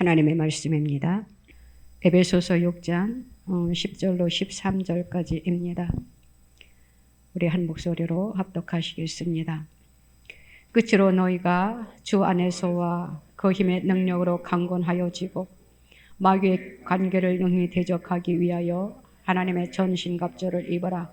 하나님의 말씀입니다. 에베소서 6장 10절로 13절까지입니다. 우리 한 목소리로 합독하시겠습니다. 끝으로 너희가 주 안에서와 그 힘의 능력으로 강건하여지고 마귀의 관계를 능히 대적하기 위하여 하나님의 전신갑주를 입어라.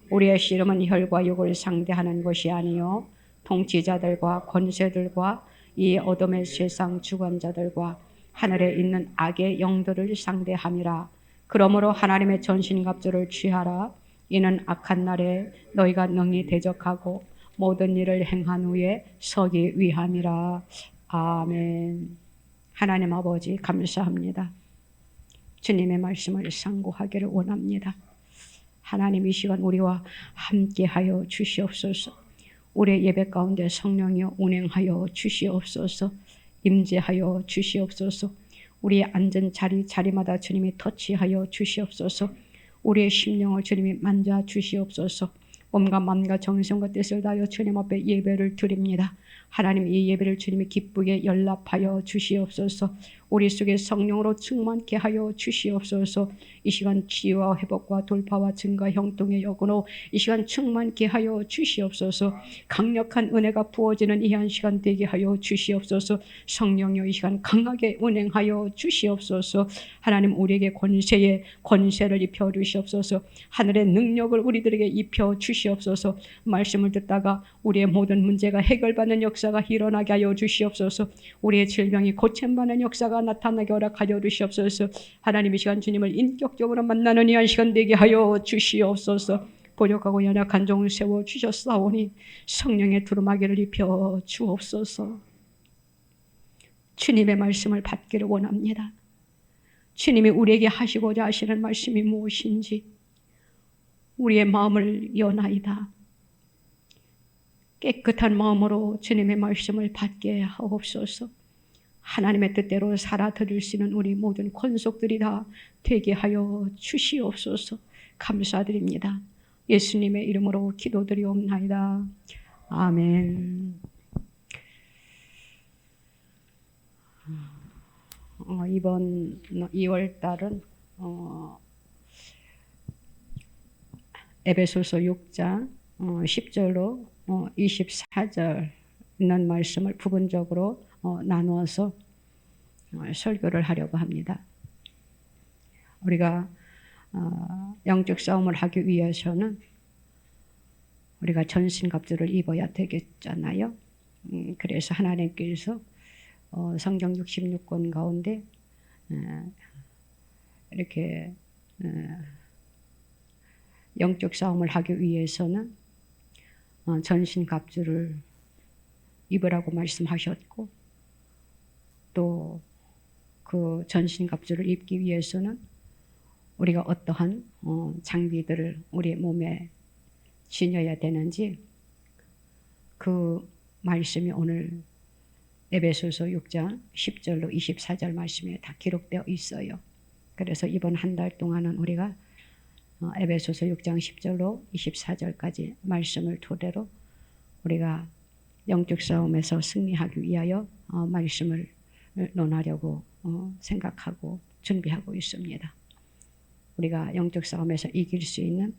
우리의 씨름은 혈과 육을 상대하는 것이 아니요 통치자들과 권세들과 이 어둠의 세상 주관자들과 하늘에 있는 악의 영들을 상대함이라. 그러므로 하나님의 전신갑주를 취하라. 이는 악한 날에 너희가 능히 대적하고 모든 일을 행한 후에 서기 위함이라. 아멘. 하나님 아버지 감사합니다. 주님의 말씀을 상고하기를 원합니다. 하나님 이 시간 우리와 함께하여 주시옵소서. 우리의 예배 가운데 성령이여 운행하여 주시옵소서. 임재하여 주시옵소서. 우리의 앉은 자리마다 주님이 터치하여 주시옵소서. 우리의 심령을 주님이 만져 주시옵소서. 몸과 마음과 정성과 뜻을 다하여 주님 앞에 예배를 드립니다. 하나님 이 예배를 주님이 기쁘게 연락하여 주시옵소서. 우리 속에 성령으로 충만케 하여 주시옵소서. 이 시간 치유와 회복과 돌파와 증가 형통의 여건으로 이 시간 충만케 하여 주시옵소서. 강력한 은혜가 부어지는 이 한 시간 되게 하여 주시옵소서. 성령여 이 시간 강하게 운행하여 주시옵소서. 하나님 우리에게 권세를 입혀 주시옵소서. 하늘의 능력을 우리들에게 입혀 주시옵소서. 말씀을 듣다가 우리의 모든 문제가 해결받는 역사가 일어나게 하여 주시옵소서. 우리의 질병이 고침받는 역사가 나타나게 허락하여 주시옵소서. 하나님 이 시간 주님을 인격적으로 만나는 이 한 시간 되게 하여 주시옵소서. 보력하고 연약한 종을 세워주셨사오니 성령의 두루마기를 입혀 주옵소서. 주님의 말씀을 받기를 원합니다. 주님이 우리에게 하시고자 하시는 말씀이 무엇인지 우리의 마음을 여나이다. 깨끗한 마음으로 주님의 말씀을 받게 하옵소서. 하나님의 뜻대로 살아드릴 수 있는 우리 모든 권속들이 다 되게 하여 주시옵소서. 감사드립니다. 예수님의 이름으로 기도드리옵나이다. 아멘. 이번 2월 달은 에베소서 6장 10절로 24절 있는 말씀을 부분적으로 나누어서 설교를 하려고 합니다. 우리가 영적 싸움을 하기 위해서는 우리가 전신갑주를 입어야 되겠잖아요. 그래서 하나님께서 성경 66권 가운데 이렇게 영적 싸움을 하기 위해서는 전신갑주를 입으라고 말씀하셨고 또 그 전신갑주를 입기 위해서는 우리가 어떠한 장비들을 우리 몸에 지녀야 되는지 그 말씀이 오늘 에베소서 6장 10절로 24절 말씀에 다 기록되어 있어요. 그래서 이번 한 달 동안은 우리가 에베소서 6장 10절로 24절까지 말씀을 토대로 우리가 영적 싸움에서 승리하기 위하여 말씀을 논하려고 생각하고 준비하고 있습니다. 우리가 영적 싸움에서 이길 수 있는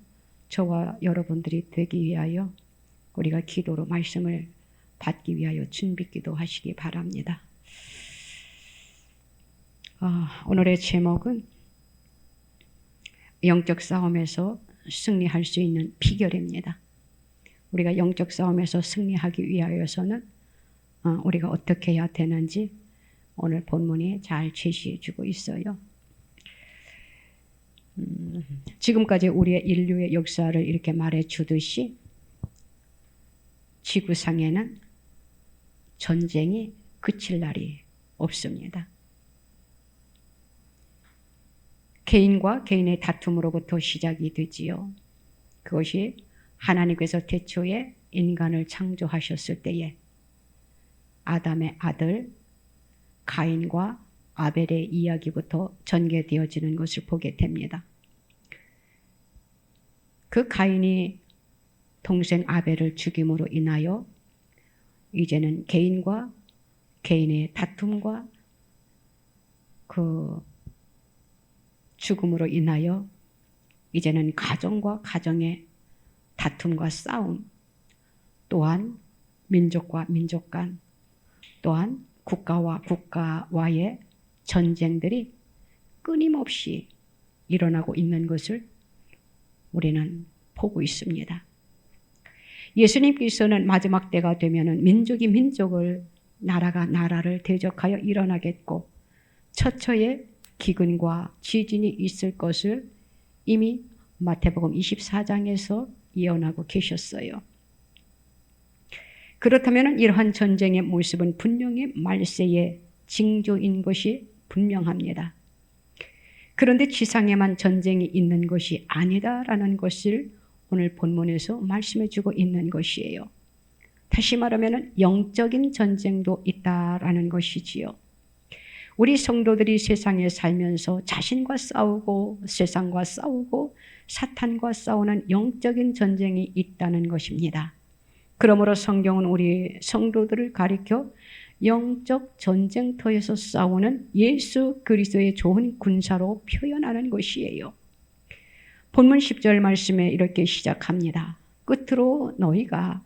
저와 여러분들이 되기 위하여 우리가 기도로 말씀을 받기 위하여 준비 기도하시기 바랍니다. 오늘의 제목은 영적 싸움에서 승리할 수 있는 비결입니다. 우리가 영적 싸움에서 승리하기 위하여서는 우리가 어떻게 해야 되는지 오늘 본문이 잘 제시해 주고 있어요. 지금까지 우리의 인류의 역사를 이렇게 말해 주듯이 지구상에는 전쟁이 그칠 날이 없습니다. 개인과 개인의 다툼으로부터 시작이 되지요. 그것이 하나님께서 태초에 인간을 창조하셨을 때에 아담의 아들 가인과 아벨의 이야기부터 전개되어지는 것을 보게 됩니다. 그 가인이 동생 아벨을 죽임으로 인하여 이제는 개인과 개인의 다툼과 그 죽음으로 인하여 이제는 가정과 가정의 다툼과 싸움, 또한 민족과 민족 간, 또한 국가와 국가와의 전쟁들이 끊임없이 일어나고 있는 것을 우리는 보고 있습니다. 예수님께서는 마지막 때가 되면은 민족이 민족을, 나라가 나라를 대적하여 일어나겠고 처처에 기근과 지진이 있을 것을 이미 마태복음 24장에서 예언하고 계셨어요. 그렇다면 이러한 전쟁의 모습은 분명히 말세의 징조인 것이 분명합니다. 그런데 지상에만 전쟁이 있는 것이 아니다라는 것을 오늘 본문에서 말씀해 주고 있는 것이에요. 다시 말하면 영적인 전쟁도 있다라는 것이지요. 우리 성도들이 세상에 살면서 자신과 싸우고 세상과 싸우고 사탄과 싸우는 영적인 전쟁이 있다는 것입니다. 그러므로 성경은 우리 성도들을 가리켜 영적 전쟁터에서 싸우는 예수 그리스도의 좋은 군사로 표현하는 것이에요. 본문 10절 말씀에 이렇게 시작합니다. 끝으로 너희가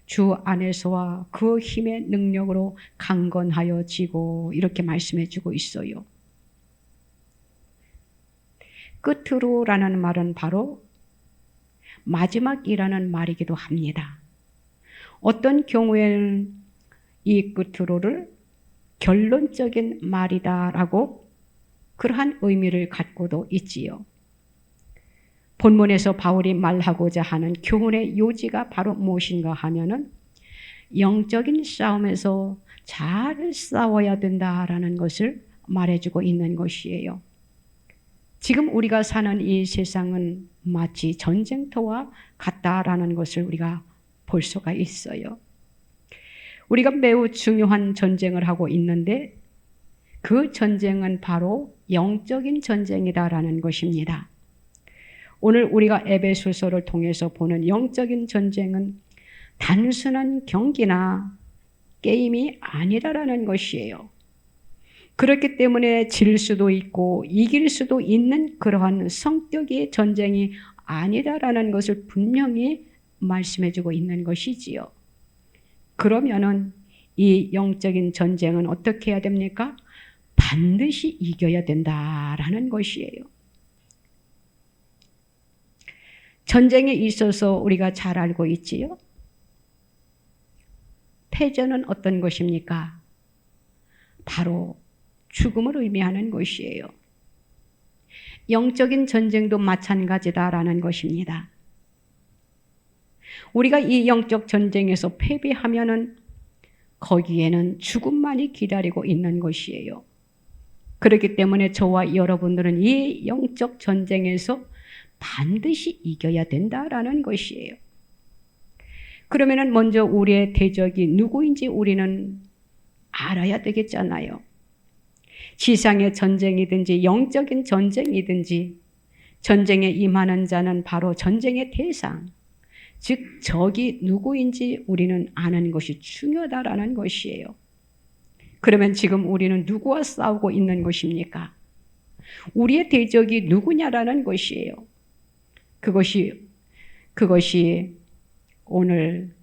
주 안에서와 그 힘의 능력으로 강건하여 지고, 이렇게 말씀해 주고 있어요. 끝으로라는 말은 바로 마지막이라는 말이기도 합니다. 어떤 경우에는 이 끝으로를 결론적인 말이다라고 그러한 의미를 갖고도 있지요. 본문에서 바울이 말하고자 하는 교훈의 요지가 바로 무엇인가 하면은 영적인 싸움에서 잘 싸워야 된다라는 것을 말해주고 있는 것이에요. 지금 우리가 사는 이 세상은 마치 전쟁터와 같다라는 것을 우리가 볼 수가 있어요. 우리가 매우 중요한 전쟁을 하고 있는데 그 전쟁은 바로 영적인 전쟁이다라는 것입니다. 오늘 우리가 에베소서를 통해서 보는 영적인 전쟁은 단순한 경기나 게임이 아니라는 것이에요. 그렇기 때문에 질 수도 있고 이길 수도 있는 그러한 성격의 전쟁이 아니다라는 것을 분명히 말씀해주고 있는 것이지요. 그러면은 이 영적인 전쟁은 어떻게 해야 됩니까? 반드시 이겨야 된다라는 것이에요. 전쟁에 있어서 우리가 잘 알고 있지요. 패전은 어떤 것입니까? 바로 죽음을 의미하는 것이에요. 영적인 전쟁도 마찬가지다라는 것입니다. 우리가 이 영적 전쟁에서 패배하면은 거기에는 죽음만이 기다리고 있는 것이에요. 그렇기 때문에 저와 여러분들은 이 영적 전쟁에서 반드시 이겨야 된다라는 것이에요. 그러면은 먼저 우리의 대적이 누구인지 우리는 알아야 되겠잖아요. 지상의 전쟁이든지 영적인 전쟁이든지 전쟁에 임하는 자는 바로 전쟁의 대상, 즉 적이 누구인지 우리는 아는 것이 중요하다라는 것이에요. 그러면 지금 우리는 누구와 싸우고 있는 것입니까? 우리의 대적이 누구냐라는 것이에요. 그것이 오늘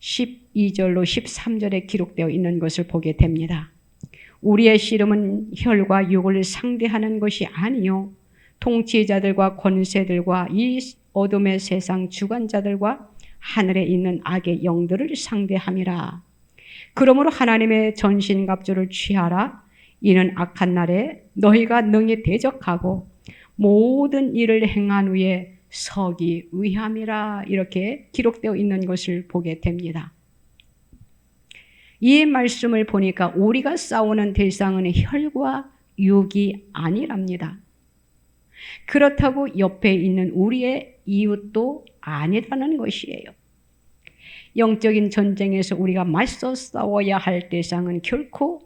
12절로 13절에 기록되어 있는 것을 보게 됩니다. 우리의 씨름은 혈과 육을 상대하는 것이 아니요 통치자들과 권세들과 이 어둠의 세상 주관자들과 하늘에 있는 악의 영들을 상대함이라. 그러므로 하나님의 전신갑주를 취하라. 이는 악한 날에 너희가 능히 대적하고 모든 일을 행한 후에 서기 위함이라. 이렇게 기록되어 있는 것을 보게 됩니다. 이 말씀을 보니까 우리가 싸우는 대상은 혈과 육이 아니랍니다. 그렇다고 옆에 있는 우리의 이웃도 아니라는 것이에요. 영적인 전쟁에서 우리가 맞서 싸워야 할 대상은 결코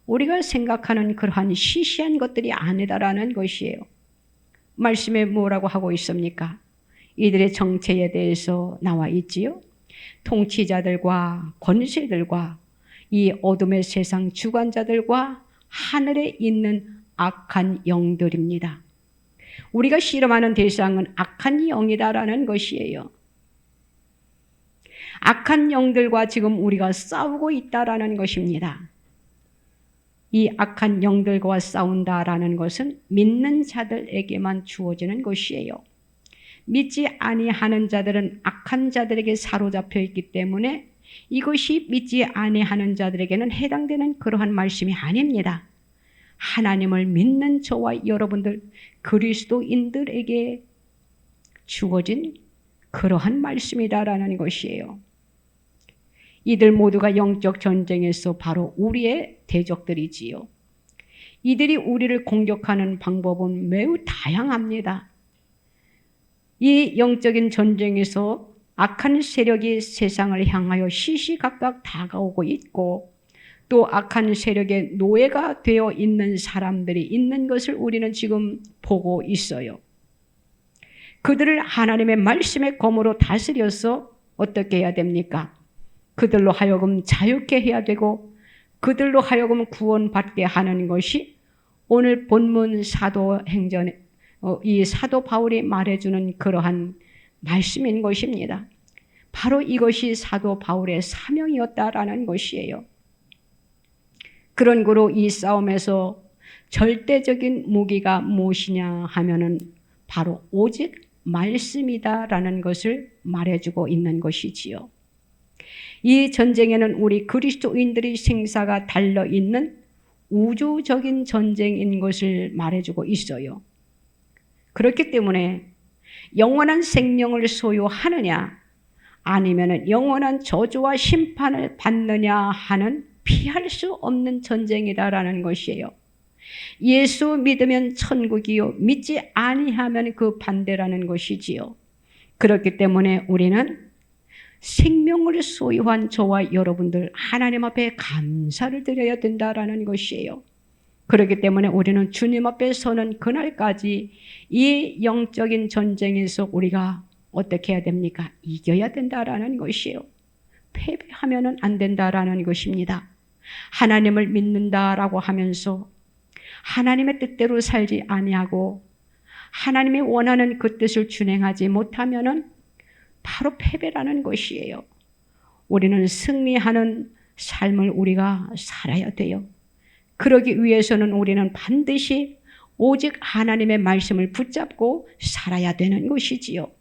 우리가 생각하는 그러한 시시한 것들이 아니다라는 것이에요. 말씀에 뭐라고 하고 있습니까? 이들의 정체에 대해서 나와 있지요. 통치자들과 권세들과 이 어둠의 세상 주관자들과 하늘에 있는 악한 영들입니다. 우리가 실험하는 대상은 악한 영이다라는 것이에요. 악한 영들과 지금 우리가 싸우고 있다라는 것입니다. 이 악한 영들과 싸운다라는 것은 믿는 자들에게만 주어지는 것이에요. 믿지 아니하는 자들은 악한 자들에게 사로잡혀 있기 때문에 이것이 믿지 아니하는 자들에게는 해당되는 그러한 말씀이 아닙니다. 하나님을 믿는 저와 여러분들 그리스도인들에게 주어진 그러한 말씀이다라는 것이에요. 이들 모두가 영적 전쟁에서 바로 우리의 대적들이지요. 이들이 우리를 공격하는 방법은 매우 다양합니다. 이 영적인 전쟁에서 악한 세력이 세상을 향하여 시시각각 다가오고 있고 또 악한 세력의 노예가 되어 있는 사람들이 있는 것을 우리는 지금 보고 있어요. 그들을 하나님의 말씀의 검으로 다스려서 어떻게 해야 됩니까? 그들로 하여금 자유케 해야 되고 그들로 하여금 구원받게 하는 것이 오늘 본문 사도행전에 이 사도 바울이 말해주는 그러한 말씀인 것입니다. 바로 이것이 사도 바울의 사명이었다라는 것이에요. 그런 거로 이 싸움에서 절대적인 무기가 무엇이냐 하면은 바로 오직 말씀이다라는 것을 말해주고 있는 것이지요. 이 전쟁에는 우리 그리스도인들의 생사가 달려있는 우주적인 전쟁인 것을 말해주고 있어요. 그렇기 때문에 영원한 생명을 소유하느냐 아니면 영원한 저주와 심판을 받느냐 하는 피할 수 없는 전쟁이다라는 것이에요. 예수 믿으면 천국이요 믿지 아니하면 그 반대라는 것이지요. 그렇기 때문에 우리는 생명을 소유한 저와 여러분들 하나님 앞에 감사를 드려야 된다라는 것이에요. 그렇기 때문에 우리는 주님 앞에 서는 그날까지 이 영적인 전쟁에서 우리가 어떻게 해야 됩니까? 이겨야 된다라는 것이에요. 패배하면 안 된다라는 것입니다. 하나님을 믿는다라고 하면서 하나님의 뜻대로 살지 아니하고 하나님이 원하는 그 뜻을 준행하지 못하면은 바로 패배라는 것이에요. 우리는 승리하는 삶을 우리가 살아야 돼요. 그러기 위해서는 우리는 반드시 오직 하나님의 말씀을 붙잡고 살아야 되는 것이지요.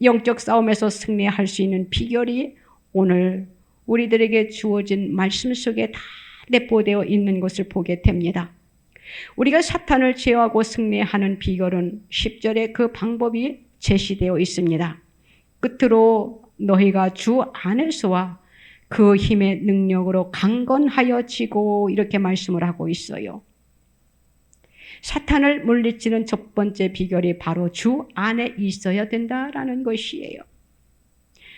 영적 싸움에서 승리할 수 있는 비결이 오늘 우리들에게 주어진 말씀 속에 다 내포되어 있는 것을 보게 됩니다. 우리가 사탄을 제어하고 승리하는 비결은 10절에 그 방법이 제시되어 있습니다. 끝으로 너희가 주 안에서와 그 힘의 능력으로 강건하여 지고 이렇게 말씀을 하고 있어요. 사탄을 물리치는 첫 번째 비결이 바로 주 안에 있어야 된다라는 것이에요.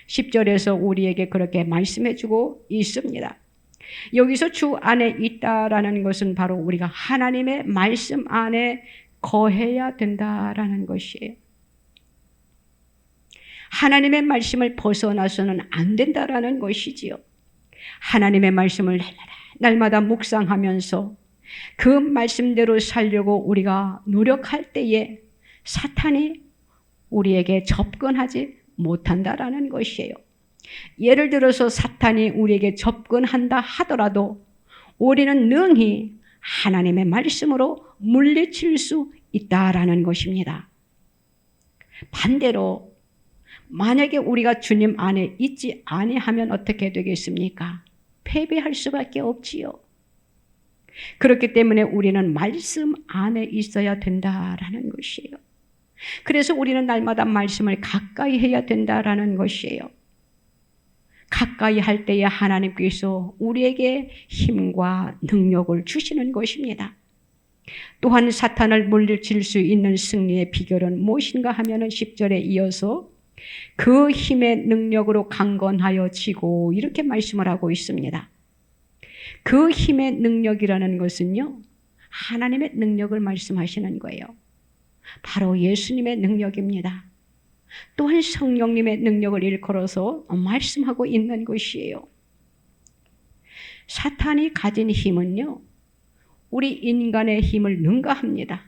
10절에서 우리에게 그렇게 말씀해주고 있습니다. 여기서 주 안에 있다라는 것은 바로 우리가 하나님의 말씀 안에 거해야 된다라는 것이에요. 하나님의 말씀을 벗어나서는 안 된다라는 것이지요. 하나님의 말씀을 날마다 묵상하면서 그 말씀대로 살려고 우리가 노력할 때에 사탄이 우리에게 접근하지 못한다라는 것이에요. 예를 들어서 사탄이 우리에게 접근한다 하더라도 우리는 능히 하나님의 말씀으로 물리칠 수 있다라는 것입니다. 반대로 만약에 우리가 주님 안에 있지 아니하면 어떻게 되겠습니까? 패배할 수밖에 없지요. 그렇기 때문에 우리는 말씀 안에 있어야 된다라는 것이에요. 그래서 우리는 날마다 말씀을 가까이 해야 된다라는 것이에요. 가까이 할 때에 하나님께서 우리에게 힘과 능력을 주시는 것입니다. 또한 사탄을 물리칠 수 있는 승리의 비결은 무엇인가 하면은 10절에 이어서 그 힘의 능력으로 강건하여 지고 이렇게 말씀을 하고 있습니다. 그 힘의 능력이라는 것은요, 하나님의 능력을 말씀하시는 거예요. 바로 예수님의 능력입니다. 또한 성령님의 능력을 일컬어서 말씀하고 있는 것이에요. 사탄이 가진 힘은요, 우리 인간의 힘을 능가합니다.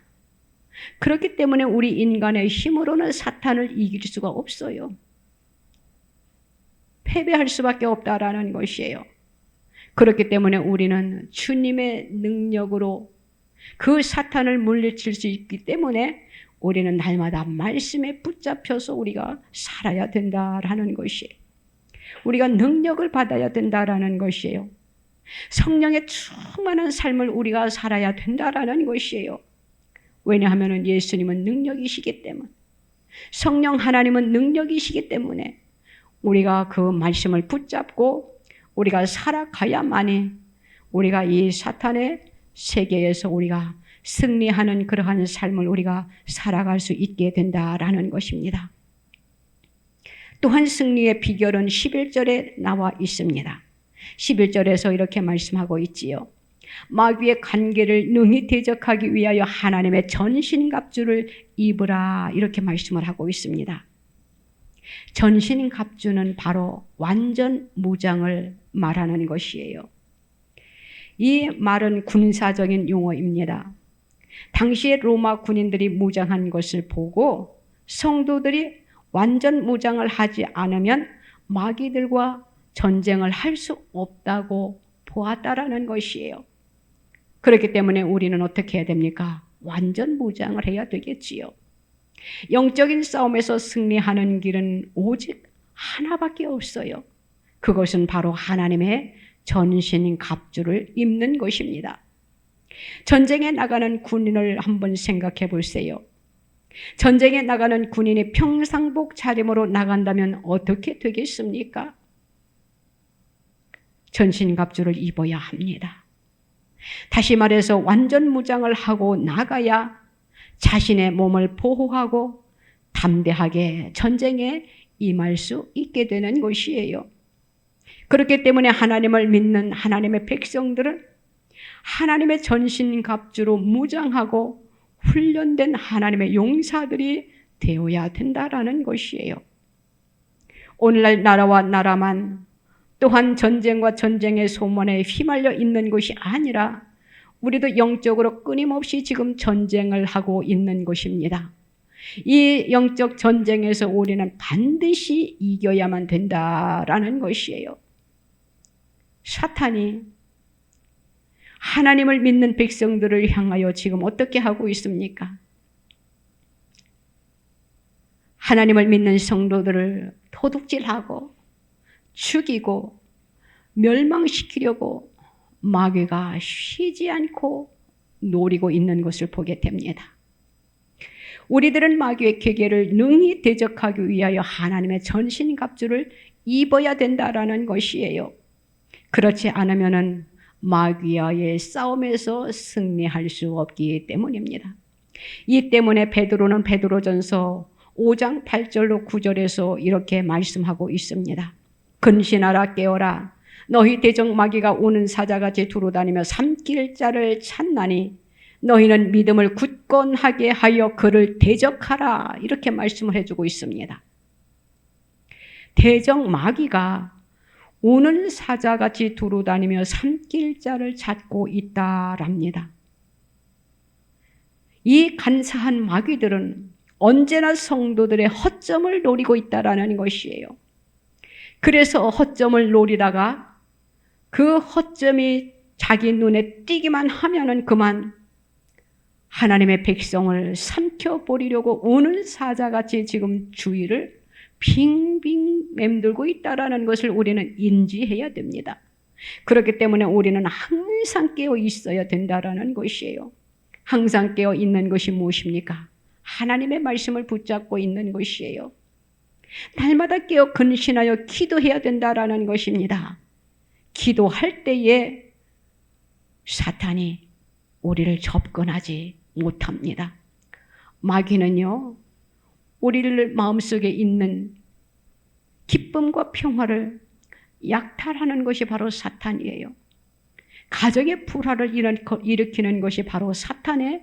그렇기 때문에 우리 인간의 힘으로는 사탄을 이길 수가 없어요. 패배할 수밖에 없다라는 것이에요. 그렇기 때문에 우리는 주님의 능력으로 그 사탄을 물리칠 수 있기 때문에 우리는 날마다 말씀에 붙잡혀서 우리가 살아야 된다라는 것이에요. 우리가 능력을 받아야 된다라는 것이에요. 성령의 충만한 삶을 우리가 살아야 된다라는 것이에요. 왜냐하면 예수님은 능력이시기 때문에, 성령 하나님은 능력이시기 때문에 우리가 그 말씀을 붙잡고 우리가 살아가야만이 우리가 이 사탄의 세계에서 우리가 승리하는 그러한 삶을 우리가 살아갈 수 있게 된다라는 것입니다. 또한 승리의 비결은 11절에 나와 있습니다. 11절에서 이렇게 말씀하고 있지요. 마귀의 관계를 능히 대적하기 위하여 하나님의 전신갑주를 입으라, 이렇게 말씀을 하고 있습니다. 전신갑주는 바로 완전 무장을 말하는 것이에요. 이 말은 군사적인 용어입니다. 당시에 로마 군인들이 무장한 것을 보고 성도들이 완전 무장을 하지 않으면 마귀들과 전쟁을 할 수 없다고 보았다라는 것이에요. 그렇기 때문에 우리는 어떻게 해야 됩니까? 완전 무장을 해야 되겠지요. 영적인 싸움에서 승리하는 길은 오직 하나밖에 없어요. 그것은 바로 하나님의 전신 갑주를 입는 것입니다. 전쟁에 나가는 군인을 한번 생각해 보세요. 전쟁에 나가는 군인이 평상복 차림으로 나간다면 어떻게 되겠습니까? 전신갑주를 입어야 합니다. 다시 말해서 완전 무장을 하고 나가야 자신의 몸을 보호하고 담대하게 전쟁에 임할 수 있게 되는 것이에요. 그렇기 때문에 하나님을 믿는 하나님의 백성들은 하나님의 전신갑주로 무장하고 훈련된 하나님의 용사들이 되어야 된다라는 것이에요. 오늘날 나라와 나라만 또한 전쟁과 전쟁의 소문에 휘말려 있는 것이 아니라 우리도 영적으로 끊임없이 지금 전쟁을 하고 있는 것입니다. 이 영적 전쟁에서 우리는 반드시 이겨야만 된다라는 것이에요. 사탄이 하나님을 믿는 백성들을 향하여 지금 어떻게 하고 있습니까? 하나님을 믿는 성도들을 도둑질하고 죽이고 멸망시키려고 마귀가 쉬지 않고 노리고 있는 것을 보게 됩니다. 우리들은 마귀의 계계를 능히 대적하기 위하여 하나님의 전신갑주를 입어야 된다라는 것이에요. 그렇지 않으면은 마귀와의 싸움에서 승리할 수 없기 때문입니다. 이 때문에 베드로는 베드로전서 5장 8절로 9절에서 이렇게 말씀하고 있습니다. 근신하라, 깨어라. 너희 대적 마귀가 오는 사자같이 두루다니며 삼킬 자를 찾나니 너희는 믿음을 굳건하게 하여 그를 대적하라, 이렇게 말씀을 해주고 있습니다. 대적 마귀가 오는 사자같이 두루다니며 삼킬 자를 찾고 있다랍니다. 이 간사한 마귀들은 언제나 성도들의 허점을 노리고 있다라는 것이에요. 그래서 허점을 노리다가 그 허점이 자기 눈에 띄기만 하면은 그만 하나님의 백성을 삼켜버리려고 오는 사자같이 지금 주위를 빙빙 맴돌고 있다라는 것을 우리는 인지해야 됩니다. 그렇기 때문에 우리는 항상 깨어 있어야 된다라는 것이에요. 항상 깨어 있는 것이 무엇입니까? 하나님의 말씀을 붙잡고 있는 것이에요. 날마다 깨어 근신하여 기도해야 된다라는 것입니다. 기도할 때에 사탄이 우리를 접근하지 못합니다. 마귀는요, 우리를 마음속에 있는 기쁨과 평화를 약탈하는 것이 바로 사탄이에요. 가정의 불화를 일으키는 것이 바로 사탄의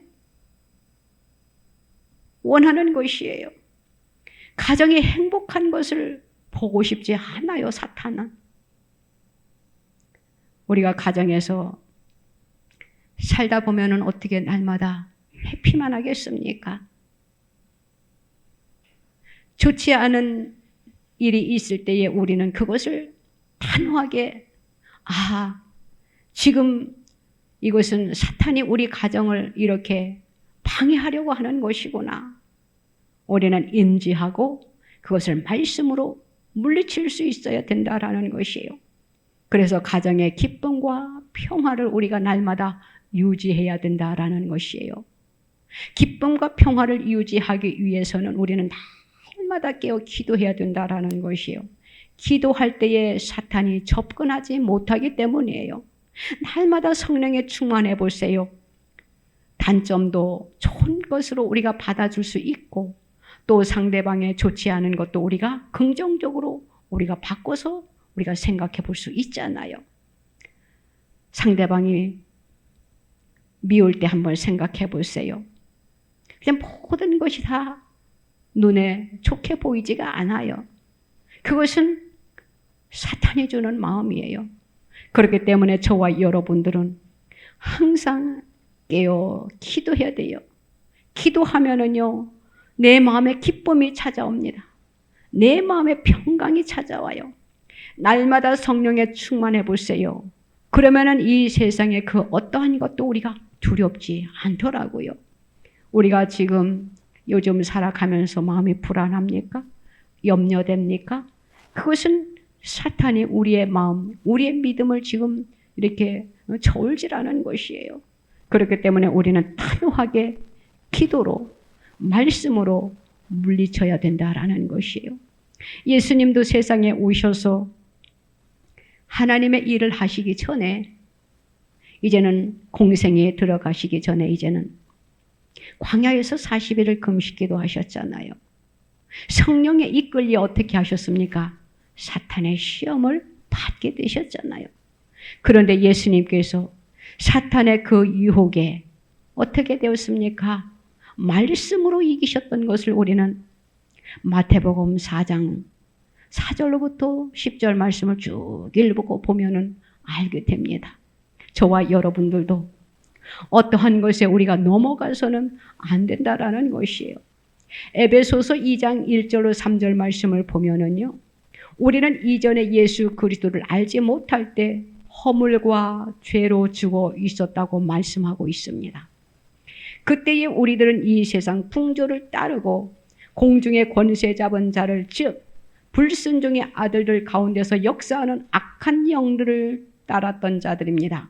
원하는 것이에요. 가정이 행복한 것을 보고 싶지 않아요, 사탄은. 우리가 가정에서 살다 보면은 어떻게 날마다 회피만 하겠습니까? 좋지 않은 일이 있을 때에 우리는 그것을 단호하게 지금 이것은 사탄이 우리 가정을 이렇게 방해하려고 하는 것이구나. 우리는 인지하고 그것을 말씀으로 물리칠 수 있어야 된다라는 것이에요. 그래서 가정의 기쁨과 평화를 우리가 날마다 유지해야 된다라는 것이에요. 기쁨과 평화를 유지하기 위해서는 우리는 날마다 깨어 기도해야 된다라는 것이에요. 기도할 때에 사탄이 접근하지 못하기 때문이에요. 날마다 성령에 충만해 보세요. 단점도 좋은 것으로 우리가 받아줄 수 있고 또 상대방의 좋지 않은 것도 우리가 긍정적으로 우리가 바꿔서 우리가 생각해 볼 수 있잖아요. 상대방이 미울 때 한번 생각해 보세요. 그냥 모든 것이 다 눈에 좋게 보이지가 않아요. 그것은 사탄이 주는 마음이에요. 그렇기 때문에 저와 여러분들은 항상 깨어 기도해야 돼요. 기도하면은요, 내 마음에 기쁨이 찾아옵니다. 내 마음에 평강이 찾아와요. 날마다 성령에 충만해 보세요. 그러면은 이 세상에 그 어떠한 것도 우리가 두렵지 않더라고요. 우리가 지금 요즘 살아가면서 마음이 불안합니까? 염려됩니까? 그것은 사탄이 우리의 마음, 우리의 믿음을 지금 이렇게 저울질하는 것이에요. 그렇기 때문에 우리는 단호하게 기도로, 말씀으로 물리쳐야 된다라는 것이에요. 예수님도 세상에 오셔서 하나님의 일을 하시기 전에, 이제는 공생에 들어가시기 전에 이제는 광야에서 40일을 금식기도 하셨잖아요. 성령에 이끌려 어떻게 하셨습니까? 사탄의 시험을 받게 되셨잖아요. 그런데 예수님께서 사탄의 그 유혹에 어떻게 되었습니까? 말씀으로 이기셨던 것을 우리는 마태복음 4장 4절로부터 10절 말씀을 쭉 읽고 보면은 알게 됩니다. 저와 여러분들도 어떠한 것에 우리가 넘어가서는 안 된다라는 것이에요. 에베소서 2장 1절로 3절 말씀을 보면은요, 우리는 이전에 예수 그리스도를 알지 못할 때 허물과 죄로 죽어 있었다고 말씀하고 있습니다. 그때에 우리들은 이 세상 풍조를 따르고 공중의 권세 잡은 자를, 즉 불순종의 아들들 가운데서 역사하는 악한 영들을 따랐던 자들입니다.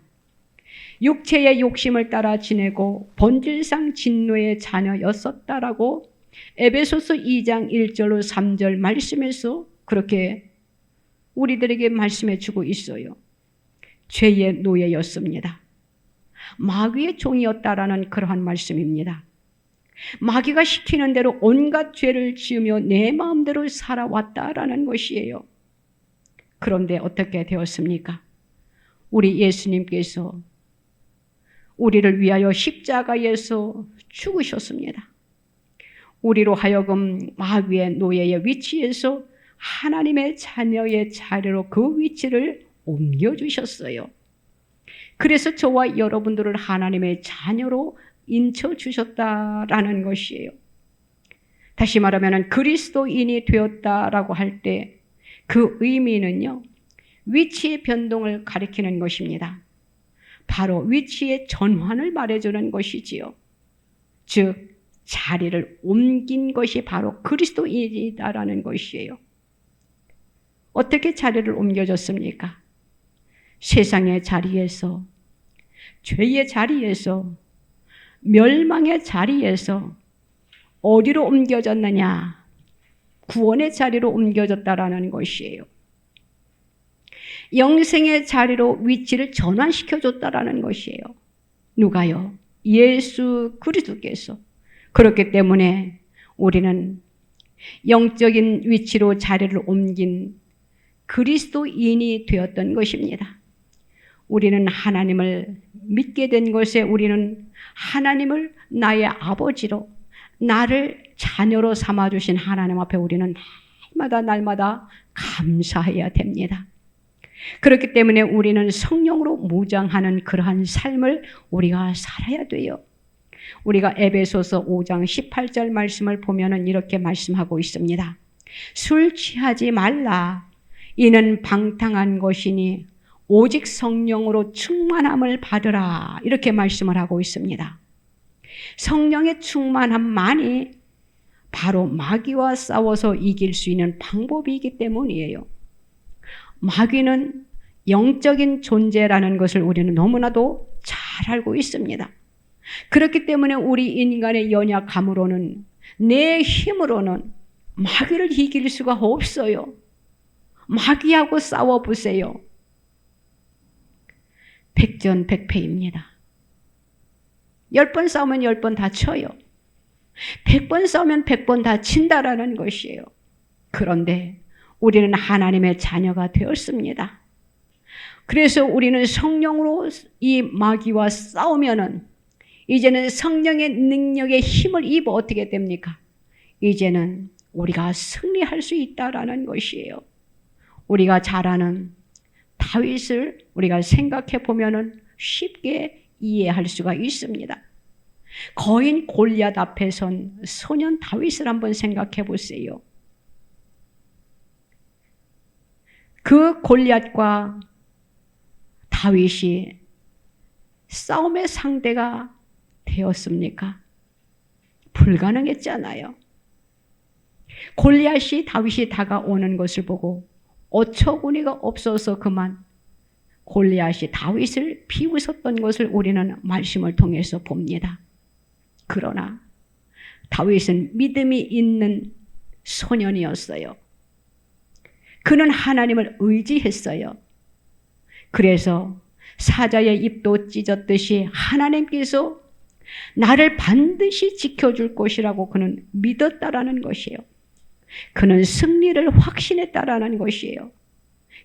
육체의 욕심을 따라 지내고 본질상 진노의 자녀였었다라고 에베소서 2장 1절로 3절 말씀에서 그렇게 우리들에게 말씀해 주고 있어요. 죄의 노예였습니다. 마귀의 종이었다라는 그러한 말씀입니다. 마귀가 시키는 대로 온갖 죄를 지으며 내 마음대로 살아왔다라는 것이에요. 그런데 어떻게 되었습니까? 우리 예수님께서 우리를 위하여 십자가에서 죽으셨습니다. 우리로 하여금 마귀의 노예의 위치에서 하나님의 자녀의 자리로 그 위치를 옮겨주셨어요. 그래서 저와 여러분들을 하나님의 자녀로 인쳐주셨다라는 것이에요. 다시 말하면 그리스도인이 되었다라고 할 때 그 의미는요, 위치의 변동을 가리키는 것입니다. 바로 위치의 전환을 말해주는 것이지요. 즉 자리를 옮긴 것이 바로 그리스도인이다라는 것이에요. 어떻게 자리를 옮겨줬습니까? 세상의 자리에서, 죄의 자리에서, 멸망의 자리에서 어디로 옮겨졌느냐? 구원의 자리로 옮겨졌다라는 것이에요. 영생의 자리로 위치를 전환시켜줬다라는 것이에요. 누가요? 예수 그리스도께서. 그렇기 때문에 우리는 영적인 위치로 자리를 옮긴 그리스도인이 되었던 것입니다. 우리는 하나님을 믿게 된 것에 우리는 하나님을 나의 아버지로, 나를 자녀로 삼아주신 하나님 앞에 우리는 날마다 감사해야 됩니다. 그렇기 때문에 우리는 성령으로 무장하는 그러한 삶을 우리가 살아야 돼요. 우리가 에베소서 5장 18절 말씀을 보면은 이렇게 말씀하고 있습니다. 술 취하지 말라. 이는 방탕한 것이니 오직 성령으로 충만함을 받으라. 이렇게 말씀을 하고 있습니다. 성령의 충만함만이 바로 마귀와 싸워서 이길 수 있는 방법이기 때문이에요. 마귀는 영적인 존재라는 것을 우리는 너무나도 잘 알고 있습니다. 그렇기 때문에 우리 인간의 연약함으로는, 내 힘으로는 마귀를 이길 수가 없어요. 마귀하고 싸워보세요. 백전백패입니다. 10번 싸우면 10번 다 쳐요. 100번 싸우면 100번 다 친다라는 것이에요. 그런데 우리는 하나님의 자녀가 되었습니다. 그래서 우리는 성령으로 이 마귀와 싸우면은 이제는 성령의 능력에 힘을 입어 어떻게 됩니까? 이제는 우리가 승리할 수 있다라는 것이에요. 우리가 잘 아는 다윗을 우리가 생각해 보면은 쉽게 이해할 수가 있습니다. 거인 골리앗 앞에 선 소년 다윗을 한번 생각해 보세요. 그 골리앗과 다윗이 싸움의 상대가 되었습니까? 불가능했잖아요. 골리앗이 다윗이 다가오는 것을 보고 어처구니가 없어서 그만 골리앗이 다윗을 비웃었던 것을 우리는 말씀을 통해서 봅니다. 그러나 다윗은 믿음이 있는 소년이었어요. 그는 하나님을 의지했어요. 그래서 사자의 입도 찢었듯이 하나님께서 나를 반드시 지켜줄 것이라고 그는 믿었다라는 것이에요. 그는 승리를 확신했다라는 것이에요.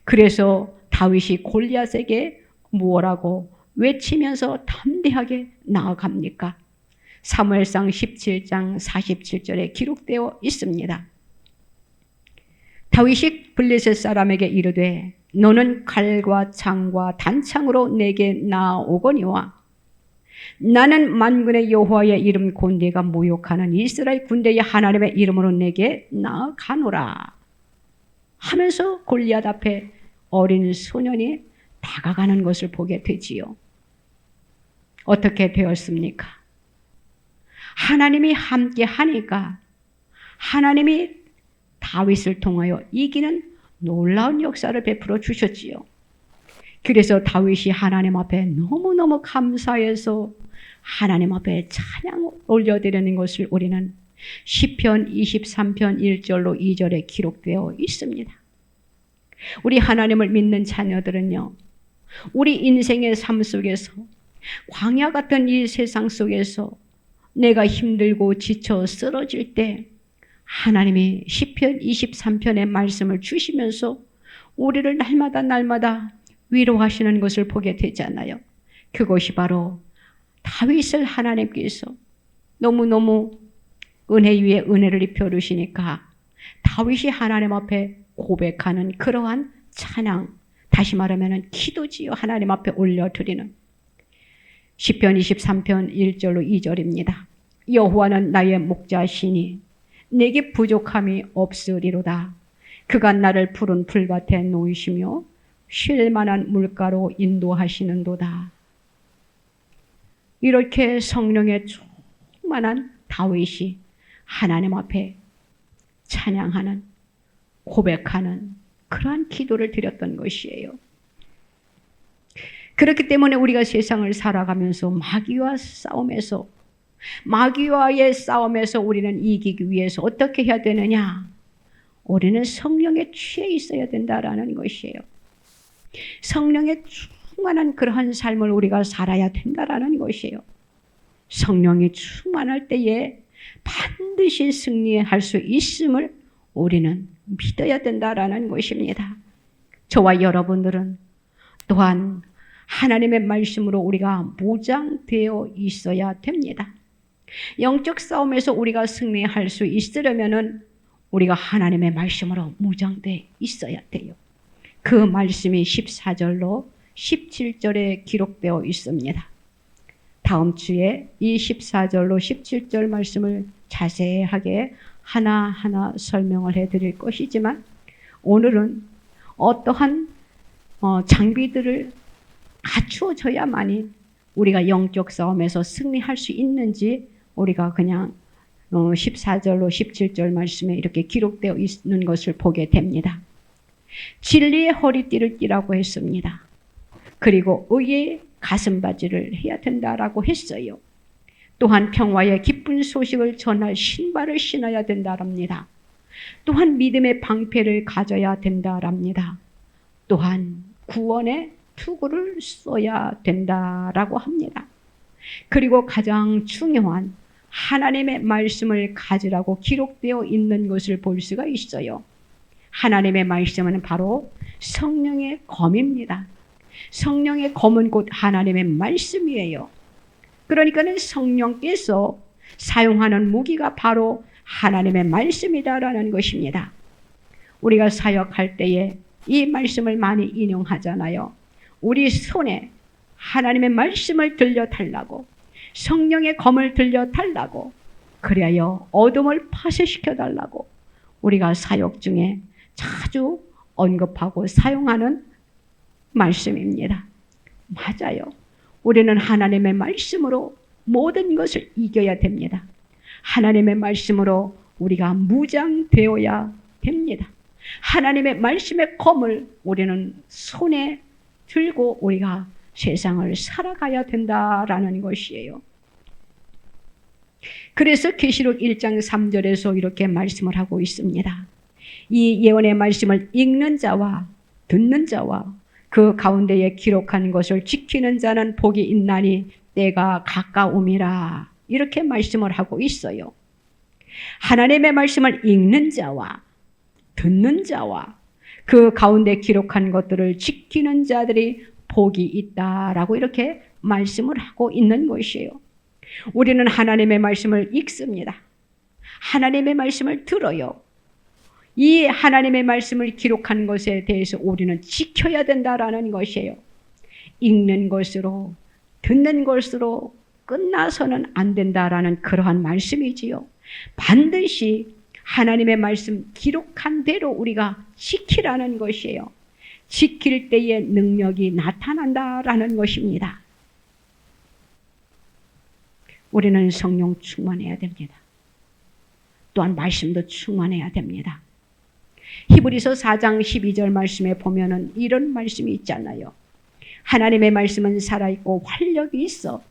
그래서 다윗이 골리앗에게 뭐라고 외치면서 담대하게 나아갑니까? 사무엘상 17장 47절에 기록되어 있습니다. 다윗이 블레셋 사람에게 이르되 너는 칼과 창과 단창으로 내게 나아오거니와 나는 만군의 여호와의 이름 곧 네가 모욕하는 이스라엘 군대의 하나님의 이름으로 내게 나아가노라 하면서 골리앗 앞에 어린 소년이 다가가는 것을 보게 되지요. 어떻게 되었습니까? 하나님이 함께 하니까 하나님이 다윗을 통하여 이기는 놀라운 역사를 베풀어 주셨지요. 그래서 다윗이 하나님 앞에 너무너무 감사해서 하나님 앞에 찬양 올려드리는 것을 우리는 시편 23편 1절로 2절에 기록되어 있습니다. 우리 하나님을 믿는 자녀들은요, 우리 인생의 삶 속에서 광야 같은 이 세상 속에서 내가 힘들고 지쳐 쓰러질 때 하나님이 시편 23편의 말씀을 주시면서 우리를 날마다 위로하시는 것을 보게 되잖아요. 그것이 바로 다윗을 하나님께서 너무너무 은혜 위에 은혜를 입혀 주시니까 다윗이 하나님 앞에 고백하는 그러한 찬양, 다시 말하면 기도지요. 하나님 앞에 올려드리는 시편 23편 1절로 2절입니다. 여호와는 나의 목자시니 내게 부족함이 없으리로다. 그가 나를 푸른 풀밭에 놓이시며 쉴 만한 물가로 인도하시는도다. 이렇게 성령에 충만한 다윗이 하나님 앞에 찬양하는, 고백하는 그러한 기도를 드렸던 것이에요. 그렇기 때문에 우리가 세상을 살아가면서 마귀와의 싸움에서 우리는 이기기 위해서 어떻게 해야 되느냐? 우리는 성령에 취해 있어야 된다라는 것이에요. 성령에 충만한 그러한 삶을 우리가 살아야 된다라는 것이에요. 성령이 충만할 때에 반드시 승리할 수 있음을 우리는 믿어야 된다라는 것입니다. 저와 여러분들은 또한 하나님의 말씀으로 우리가 무장되어 있어야 됩니다. 영적 싸움에서 우리가 승리할 수 있으려면은 우리가 하나님의 말씀으로 무장되어 있어야 돼요. 그 말씀이 14절로 17절에 기록되어 있습니다. 다음 주에 이 14절로 17절 말씀을 자세하게 하나하나 설명을 해드릴 것이지만 오늘은 어떠한 장비들을 갖추어져야만이 우리가 영적 싸움에서 승리할 수 있는지 우리가 그냥 14절로 17절 말씀에 이렇게 기록되어 있는 것을 보게 됩니다. 진리의 허리띠를 띠라고 했습니다. 그리고 의의 가슴바지를 해야 된다라고 했어요. 또한 평화의 기쁜 소식을 전할 신발을 신어야 된다랍니다. 또한 믿음의 방패를 가져야 된다랍니다. 또한 구원의 투구를 써야 된다라고 합니다. 그리고 가장 중요한 하나님의 말씀을 가지라고 기록되어 있는 것을 볼 수가 있어요. 하나님의 말씀은 바로 성령의 검입니다. 성령의 검은 곧 하나님의 말씀이에요. 그러니까는 성령께서 사용하는 무기가 바로 하나님의 말씀이다라는 것입니다. 우리가 사역할 때에 이 말씀을 많이 인용하잖아요. 우리 손에 하나님의 말씀을 들려달라고, 성령의 검을 들려달라고, 그리하여 어둠을 파쇄시켜달라고 우리가 사역 중에 자주 언급하고 사용하는 말씀입니다. 맞아요. 우리는 하나님의 말씀으로 모든 것을 이겨야 됩니다. 하나님의 말씀으로 우리가 무장되어야 됩니다. 하나님의 말씀의 검을 우리는 손에 들고 우리가 세상을 살아가야 된다라는 것이에요. 그래서 계시록 1장 3절에서 이렇게 말씀을 하고 있습니다. 이 예언의 말씀을 읽는 자와 듣는 자와 그 가운데에 기록한 것을 지키는 자는 복이 있나니 때가 가까움이라 이렇게 말씀을 하고 있어요. 하나님의 말씀을 읽는 자와 듣는 자와 그 가운데 기록한 것들을 지키는 자들이 복이 있다라고 이렇게 말씀을 하고 있는 것이에요. 우리는 하나님의 말씀을 읽습니다. 하나님의 말씀을 들어요. 이 하나님의 말씀을 기록한 것에 대해서 우리는 지켜야 된다라는 것이에요. 읽는 것으로 듣는 것으로 끝나서는 안 된다라는 그러한 말씀이지요. 반드시 하나님의 말씀 기록한 대로 우리가 지키라는 것이에요. 지킬 때에 능력이 나타난다라는 것입니다. 우리는 성령 충만해야 됩니다. 또한 말씀도 충만해야 됩니다. 히브리서 4장 12절 말씀에 보면은 이런 말씀이 있잖아요. 하나님의 말씀은 살아있고 활력이 있어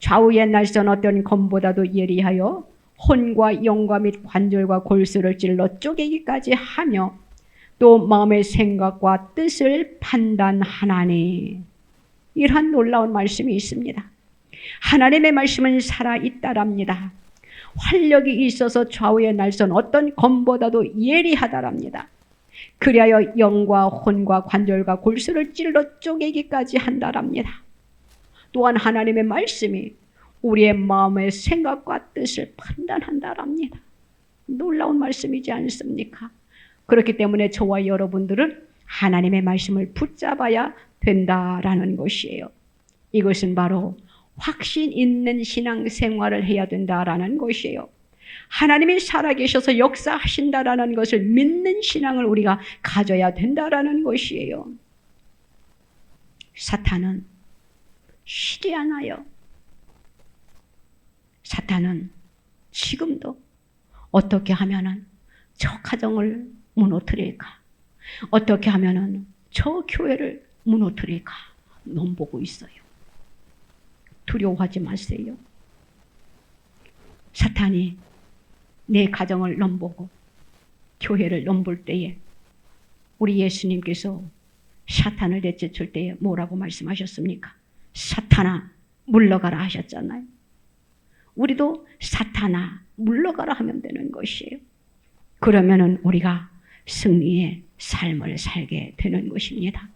좌우의 날선 어떤 검보다도 예리하여 혼과 영과 및 관절과 골수를 찔러 쪼개기까지 하며 또 마음의 생각과 뜻을 판단하나니. 이러한 놀라운 말씀이 있습니다. 하나님의 말씀은 살아있다랍니다. 활력이 있어서 좌우의 날선 어떤 검보다도 예리하다랍니다. 그리하여 영과 혼과 관절과 골수를 찔러 쪼개기까지 한다랍니다. 또한 하나님의 말씀이 우리의 마음의 생각과 뜻을 판단한다랍니다. 놀라운 말씀이지 않습니까? 그렇기 때문에 저와 여러분들은 하나님의 말씀을 붙잡아야 된다라는 것이에요. 이것은 바로 확신 있는 신앙생활을 해야 된다라는 것이에요. 하나님이 살아계셔서 역사하신다라는 것을 믿는 신앙을 우리가 가져야 된다라는 것이에요. 사탄은 쉬지 않아요. 사탄은 지금도 어떻게 하면은 저 가정을 무너뜨릴까? 어떻게 하면은 저 교회를 무너뜨릴까? 넘보고 있어요. 두려워하지 마세요. 사탄이 내 가정을 넘보고 교회를 넘볼 때에 우리 예수님께서 사탄을 내쫓을 때에 뭐라고 말씀하셨습니까? 사탄아 물러가라 하셨잖아요. 우리도 사탄아 물러가라 하면 되는 것이에요. 그러면은 우리가 승리의 삶을 살게 되는 것입니다.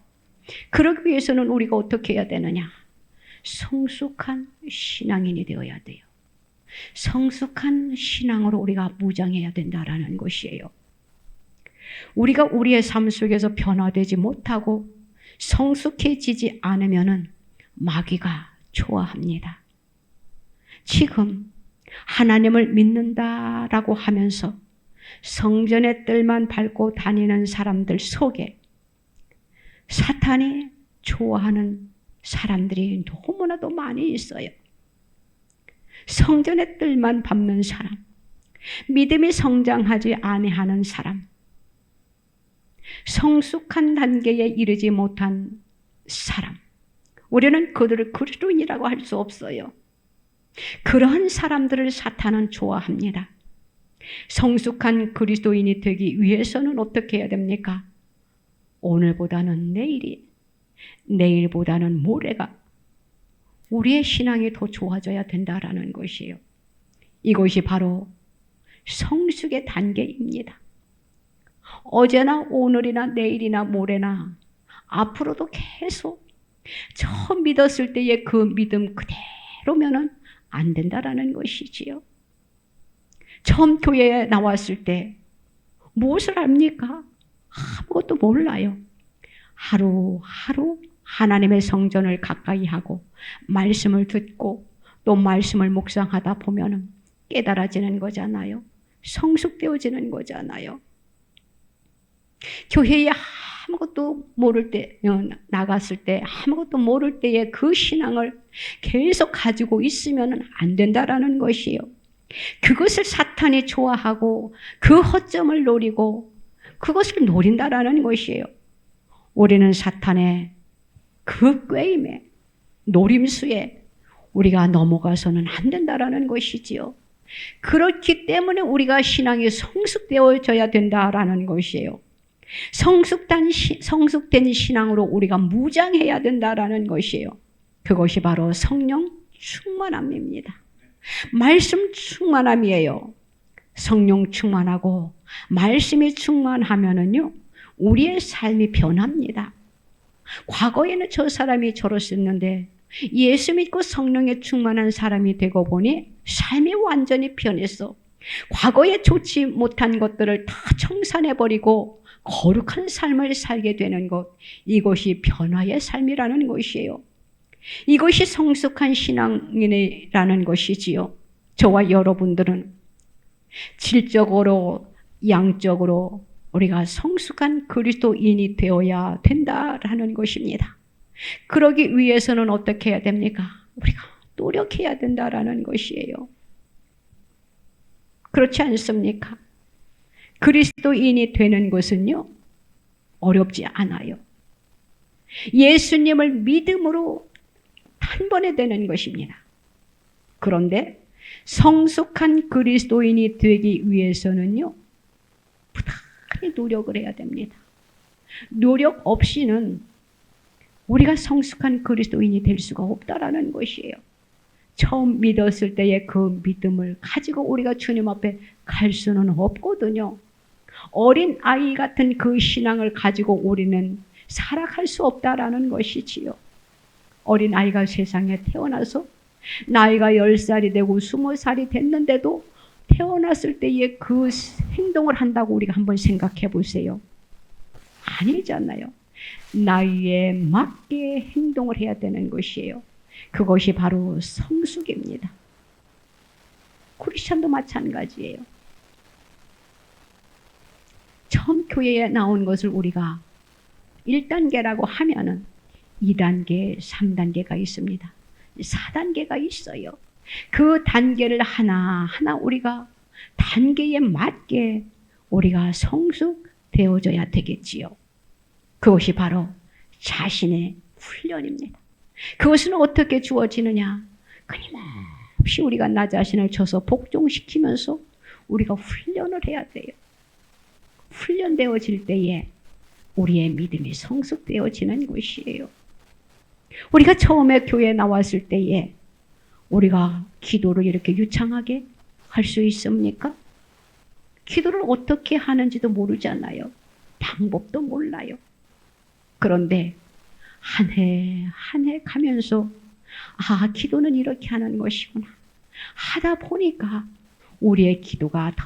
그러기 위해서는 우리가 어떻게 해야 되느냐? 성숙한 신앙인이 되어야 돼요. 성숙한 신앙으로 우리가 무장해야 된다라는 것이에요. 우리가 우리의 삶 속에서 변화되지 못하고 성숙해지지 않으면은 마귀가 좋아합니다. 지금 하나님을 믿는다라고 하면서 성전의 뜰만 밟고 다니는 사람들 속에 사탄이 좋아하는 사람들이 너무나도 많이 있어요. 성전의 뜰만 밟는 사람, 믿음이 성장하지 아니하는 사람, 성숙한 단계에 이르지 못한 사람, 우리는 그들을 그리스도인이라고 할 수 없어요. 그러한 사람들을 사탄은 좋아합니다. 성숙한 그리스도인이 되기 위해서는 어떻게 해야 됩니까? 오늘보다는 내일이, 내일보다는 모레가 우리의 신앙이 더 좋아져야 된다라는 것이에요. 이것이 바로 성숙의 단계입니다. 어제나 오늘이나 내일이나 모레나 앞으로도 계속 처음 믿었을 때의 그 믿음 그대로면은 안 된다라는 것이지요. 처음 교회에 나왔을 때 무엇을 합니까? 아무것도 몰라요. 하루하루 하나님의 성전을 가까이 하고 말씀을 듣고 또 말씀을 묵상하다 보면은 깨달아지는 거잖아요. 성숙되어지는 거잖아요. 교회에 아무것도 모를 때, 나갔을 때 아무것도 모를 때의 그 신앙을 계속 가지고 있으면 안 된다라는 것이에요. 그것을 사탄이 좋아하고 그 허점을 노리고 그것을 노린다라는 것이에요. 우리는 사탄의 그 꾀임에, 노림수에 우리가 넘어가서는 안 된다라는 것이지요. 그렇기 때문에 우리가 신앙이 성숙되어져야 된다라는 것이에요. 성숙된 신앙으로 우리가 무장해야 된다라는 것이에요. 그것이 바로 성령 충만함입니다. 말씀 충만함이에요. 성령 충만하고 말씀이 충만하면은요, 우리의 삶이 변합니다. 과거에는 저 사람이 저랬었는데 예수 믿고 성령에 충만한 사람이 되고 보니 삶이 완전히 변했어. 과거에 좋지 못한 것들을 다 청산해버리고 거룩한 삶을 살게 되는 것, 이것이 변화의 삶이라는 것이에요. 이것이 성숙한 신앙이라는 것이지요. 저와 여러분들은 질적으로, 양적으로 우리가 성숙한 그리스도인이 되어야 된다라는 것입니다. 그러기 위해서는 어떻게 해야 됩니까? 우리가 노력해야 된다라는 것이에요. 그렇지 않습니까? 그리스도인이 되는 것은요, 어렵지 않아요. 예수님을 믿음으로 한 번에 되는 것입니다. 그런데 성숙한 그리스도인이 되기 위해서는요, 부단히 노력을 해야 됩니다. 노력 없이는 우리가 성숙한 그리스도인이 될 수가 없다라는 것이에요. 처음 믿었을 때의 그 믿음을 가지고 우리가 주님 앞에 갈 수는 없거든요. 어린 아이 같은 그 신앙을 가지고 우리는 살아갈 수 없다라는 것이지요. 어린 아이가 세상에 태어나서 나이가 10살이 되고 20살이 됐는데도 태어났을 때의 그 행동을 한다고 우리가 한번 생각해 보세요. 아니잖아요. 나이에 맞게 행동을 해야 되는 것이에요. 그것이 바로 성숙입니다. 크리스찬도 마찬가지예요. 처음 교회에 나온 것을 우리가 1단계라고 하면은 2단계, 3단계가 있습니다. 4단계가 있어요. 그 단계를 하나하나 우리가 단계에 맞게 우리가 성숙되어져야 되겠지요. 그것이 바로 자신의 훈련입니다. 그것은 어떻게 주어지느냐? 끊임없이 우리가 나 자신을 쳐서 복종시키면서 우리가 훈련을 해야 돼요. 훈련되어질 때에 우리의 믿음이 성숙되어지는 것이에요. 우리가 처음에 교회에 나왔을 때에 우리가 기도를 이렇게 유창하게 할 수 있습니까? 기도를 어떻게 하는지도 모르잖아요. 방법도 몰라요. 그런데 한 해 한 해 가면서 기도는 이렇게 하는 것이구나 하다 보니까 우리의 기도가 더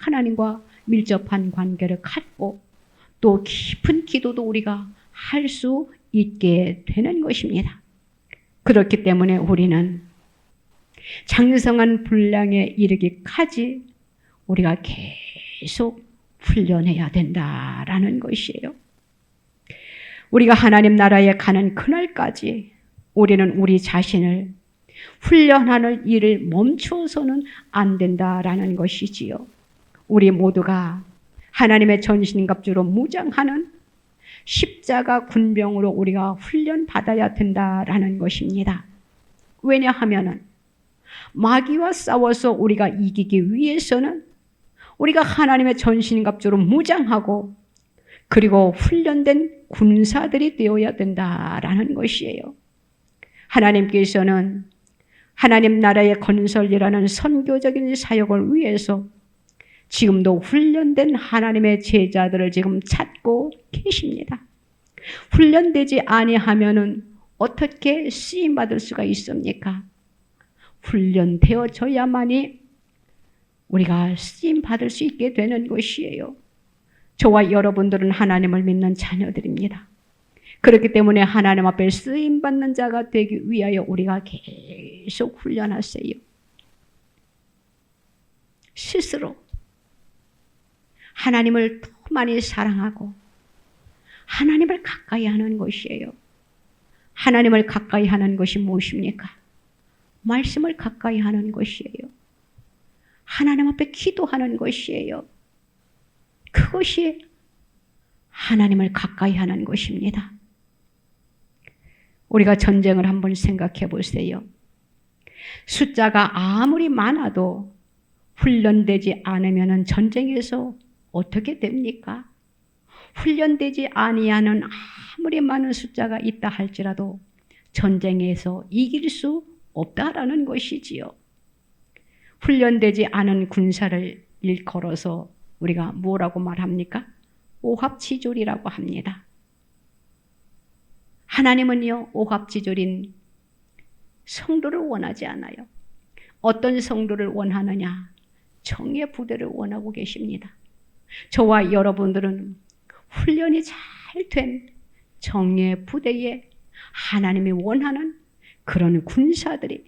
하나님과 밀접한 관계를 갖고 또 깊은 기도도 우리가 할 수 있게 되는 것입니다. 그렇기 때문에 우리는 장성한 분량에 이르기까지 우리가 계속 훈련해야 된다라는 것이에요. 우리가 하나님 나라에 가는 그날까지 우리는 우리 자신을 훈련하는 일을 멈추어서는 안 된다라는 것이지요. 우리 모두가 하나님의 전신갑주로 무장하는 십자가 군병으로 우리가 훈련받아야 된다라는 것입니다. 왜냐하면 마귀와 싸워서 우리가 이기기 위해서는 우리가 하나님의 전신갑주로 무장하고 그리고 훈련된 군사들이 되어야 된다라는 것이에요. 하나님께서는 하나님 나라의 건설이라는 선교적인 사역을 위해서 지금도 훈련된 하나님의 제자들을 지금 찾고 계십니다. 훈련되지 아니하면은 어떻게 쓰임 받을 수가 있습니까? 훈련되어져야만이 우리가 쓰임 받을 수 있게 되는 것이에요. 저와 여러분들은 하나님을 믿는 자녀들입니다. 그렇기 때문에 하나님 앞에 쓰임 받는 자가 되기 위하여 우리가 계속 훈련하세요. 스스로 하나님을 더 많이 사랑하고 하나님을 가까이 하는 것이에요. 하나님을 가까이 하는 것이 무엇입니까? 말씀을 가까이 하는 것이에요. 하나님 앞에 기도하는 것이에요. 그것이 하나님을 가까이 하는 것입니다. 우리가 전쟁을 한번 생각해 보세요. 숫자가 아무리 많아도 훈련되지 않으면 전쟁에서 어떻게 됩니까? 훈련되지 아니하는 아무리 많은 숫자가 있다 할지라도 전쟁에서 이길 수 없다라는 것이지요. 훈련되지 않은 군사를 일컬어서 우리가 뭐라고 말합니까? 오합지졸이라고 합니다. 하나님은요, 오합지졸인 성도를 원하지 않아요. 어떤 성도를 원하느냐? 정예 부대를 원하고 계십니다. 저와 여러분들은 훈련이 잘 된 정예 부대에 하나님이 원하는 그런 군사들이,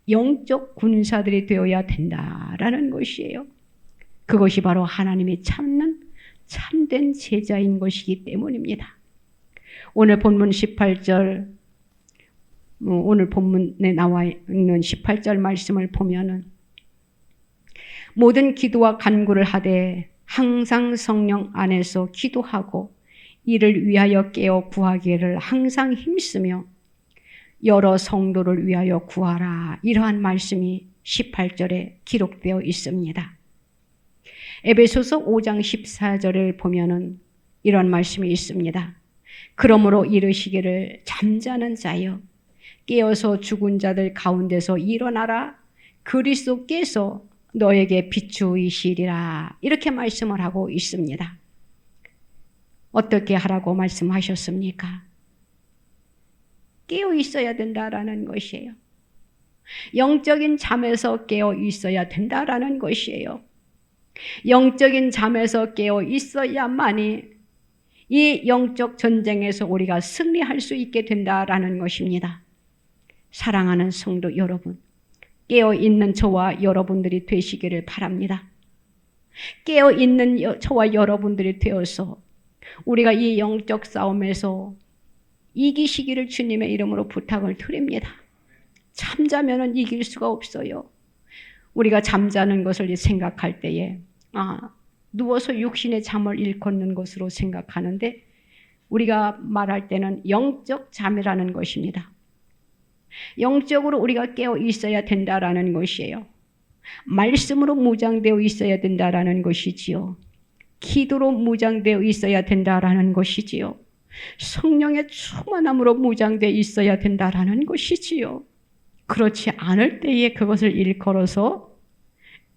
영적 군사들이 되어야 된다라는 것이에요. 그것이 바로 하나님이 찾는 참된 제자인 것이기 때문입니다. 오늘 본문 18절, 오늘 본문에 나와 있는 18절 말씀을 보면은 모든 기도와 간구를 하되 항상 성령 안에서 기도하고 이를 위하여 깨어 구하기를 항상 힘쓰며 여러 성도를 위하여 구하라. 이러한 말씀이 18절에 기록되어 있습니다. 에베소서 5장 14절을 보면은 이런 말씀이 있습니다. 그러므로 이르시기를 잠자는 자여 깨어서 죽은 자들 가운데서 일어나라. 그리스도께서 너에게 비추이시리라. 이렇게 말씀을 하고 있습니다. 어떻게 하라고 말씀하셨습니까? 깨어 있어야 된다라는 것이에요. 영적인 잠에서 깨어 있어야 된다라는 것이에요. 영적인 잠에서 깨어 있어야만이 이 영적 전쟁에서 우리가 승리할 수 있게 된다라는 것입니다. 사랑하는 성도 여러분, 깨어있는 저와 여러분들이 되시기를 바랍니다. 깨어있는 저와 여러분들이 되어서 우리가 이 영적 싸움에서 이기시기를 주님의 이름으로 부탁을 드립니다. 잠자면은 이길 수가 없어요. 우리가 잠자는 것을 생각할 때에 누워서 육신의 잠을 일컫는 것으로 생각하는데 우리가 말할 때는 영적 잠이라는 것입니다. 영적으로 우리가 깨어 있어야 된다라는 것이에요. 말씀으로 무장되어 있어야 된다라는 것이지요. 기도로 무장되어 있어야 된다라는 것이지요. 성령의 충만함으로 무장되어 있어야 된다라는 것이지요. 그렇지 않을 때에 그것을 일컬어서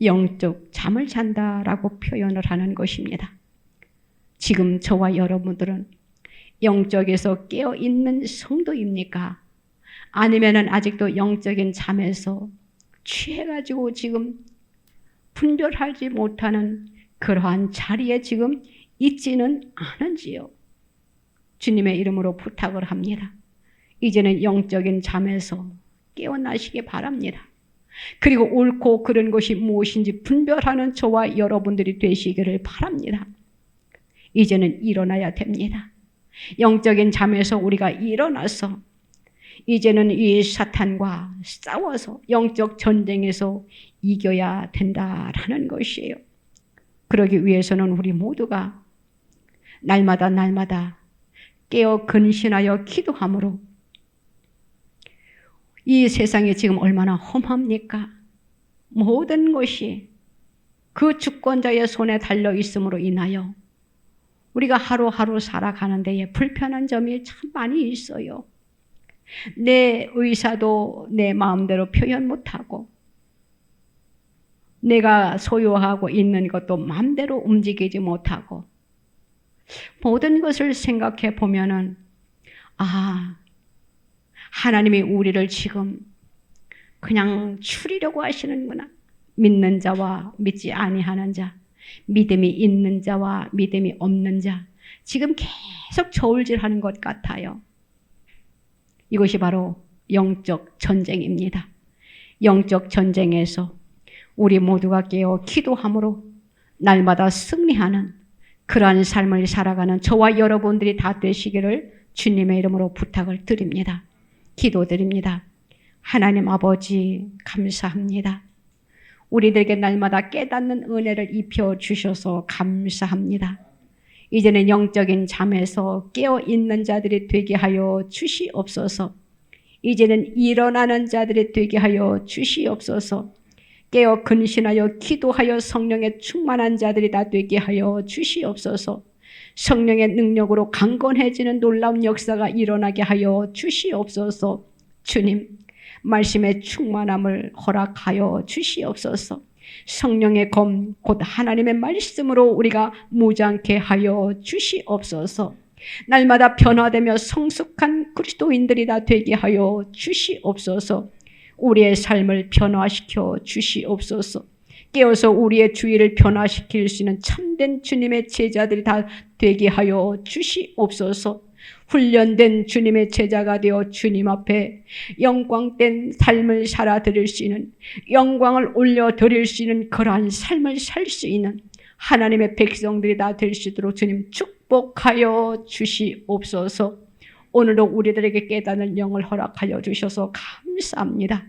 영적 잠을 잔다라고 표현을 하는 것입니다. 지금 저와 여러분들은 영적에서 깨어있는 성도입니까? 아니면은 아직도 영적인 잠에서 취해가지고 지금 분별하지 못하는 그러한 자리에 지금 있지는 않은지요. 주님의 이름으로 부탁을 합니다. 이제는 영적인 잠에서 깨어나시기 바랍니다. 그리고 옳고 그른 것이 무엇인지 분별하는 저와 여러분들이 되시기를 바랍니다. 이제는 일어나야 됩니다. 영적인 잠에서 우리가 일어나서 이제는 이 사탄과 싸워서 영적 전쟁에서 이겨야 된다라는 것이에요. 그러기 위해서는 우리 모두가 날마다 깨어 근신하여 기도함으로, 이 세상이 지금 얼마나 험합니까? 모든 것이 그 주권자의 손에 달려 있음으로 인하여 우리가 하루하루 살아가는 데에 불편한 점이 참 많이 있어요. 내 의사도 내 마음대로 표현 못하고, 내가 소유하고 있는 것도 마음대로 움직이지 못하고, 모든 것을 생각해 보면은 하나님이 우리를 지금 그냥 추리려고 하시는구나. 믿는 자와 믿지 아니하는 자, 믿음이 있는 자와 믿음이 없는 자, 지금 계속 저울질하는 것 같아요. 이것이 바로 영적 전쟁입니다. 영적 전쟁에서 우리 모두가 깨어 기도함으로 날마다 승리하는 그러한 삶을 살아가는 저와 여러분들이 다 되시기를 주님의 이름으로 부탁을 드립니다. 기도드립니다. 하나님 아버지 감사합니다. 우리들에게 날마다 깨닫는 은혜를 입혀주셔서 감사합니다. 이제는 영적인 잠에서 깨어있는 자들이 되게 하여 주시옵소서. 이제는 일어나는 자들이 되게 하여 주시옵소서. 깨어 근신하여 기도하여 성령에 충만한 자들이 다 되게 하여 주시옵소서. 성령의 능력으로 강건해지는 놀라운 역사가 일어나게 하여 주시옵소서. 주님, 말씀의 충만함을 허락하여 주시옵소서. 성령의 검, 곧 하나님의 말씀으로 우리가 무장케 하여 주시옵소서. 날마다 변화되며 성숙한 그리스도인들이 다 되게 하여 주시옵소서. 우리의 삶을 변화시켜 주시옵소서. 깨어서 우리의 주의를 변화시킬 수 있는 참된 주님의 제자들이 다 되게 하여 주시옵소서. 훈련된 주님의 제자가 되어 주님 앞에 영광된 삶을 살아드릴 수 있는, 영광을 올려드릴 수 있는 그러한 삶을 살 수 있는 하나님의 백성들이 다 될 수 있도록 주님 축복하여 주시옵소서. 오늘도 우리들에게 깨닫는 영을 허락하여 주셔서 감사합니다.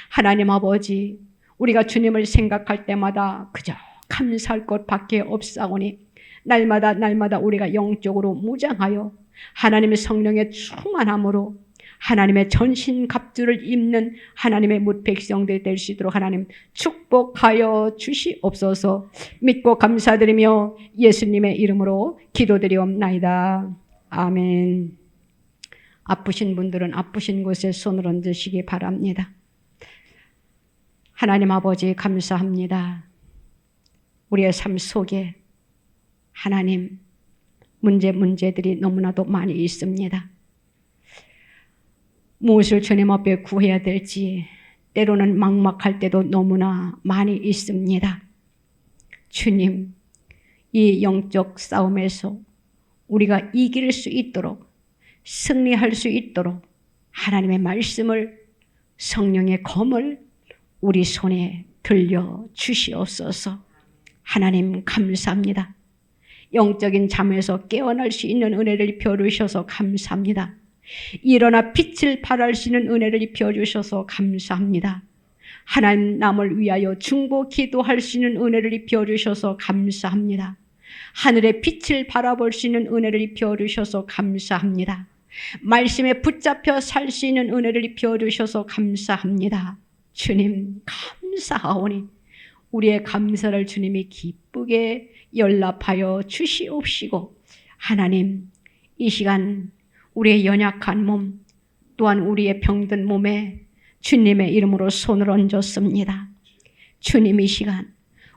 하나님 아버지, 우리가 주님을 생각할 때마다 그저 감사할 것밖에 없사오니 날마다 우리가 영적으로 무장하여 하나님의 성령의 충만함으로 하나님의 전신갑주를 입는 하나님의 뭇백성들이 될 수 있도록 하나님 축복하여 주시옵소서. 믿고 감사드리며 예수님의 이름으로 기도드리옵나이다. 아멘. 아프신 분들은 아프신 곳에 손을 얹으시기 바랍니다. 하나님 아버지 감사합니다. 우리의 삶 속에 하나님 문제들이 너무나도 많이 있습니다. 무엇을 주님 앞에 구해야 될지 때로는 막막할 때도 너무나 많이 있습니다. 주님, 이 영적 싸움에서 우리가 이길 수 있도록, 승리할 수 있도록 하나님의 말씀을, 성령의 검을 우리 손에 들려 주시옵소서. 하나님 감사합니다. 영적인 잠에서 깨어날 수 있는 은혜를 입혀주셔서 감사합니다. 일어나 빛을 발할 수 있는 은혜를 입혀주셔서 감사합니다. 하나님 남을 위하여 중보 기도할 수 있는 은혜를 입혀주셔서 감사합니다. 하늘의 빛을 바라볼 수 있는 은혜를 입혀주셔서 감사합니다. 말씀에 붙잡혀 살 수 있는 은혜를 입혀주셔서 감사합니다. 주님 감사하오니 우리의 감사를 주님이 기쁘게 연락하여 주시옵시고, 하나님 이 시간 우리의 연약한 몸 또한 우리의 병든 몸에 주님의 이름으로 손을 얹었습니다. 주님 이 시간